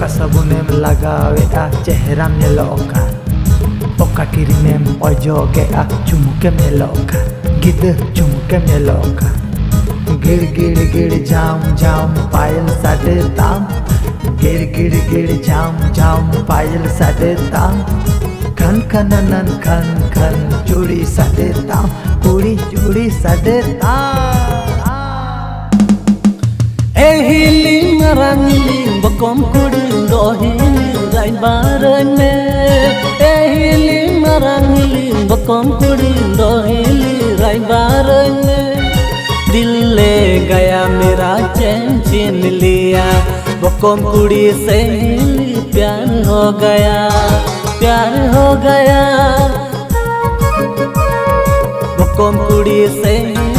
ओका साबुनेम लगावेआ चेहरा नेलोका ओका क्रीमेम ओजोगेआ चुमुकेम नेलोका गिद चुमुकेम नेलोका गिड़ गिड़ गिड़ जाम जाम पायल साडे ताम गिड़ गिड़ गिड़ जाम जाम पायल साडे ताम खन खननन खन खन चूड़ी साडे ताम कुड़ी चूड़ी साडे ताम Ehiling marangling bakom kuding dohiling rai barane Ehiling marangling bakom kuding dohiling rai barane दिल ले गया मेरा चैन छीन लिया बाkom कुड़ी से प्यार हो गया बाkom कुड़ी से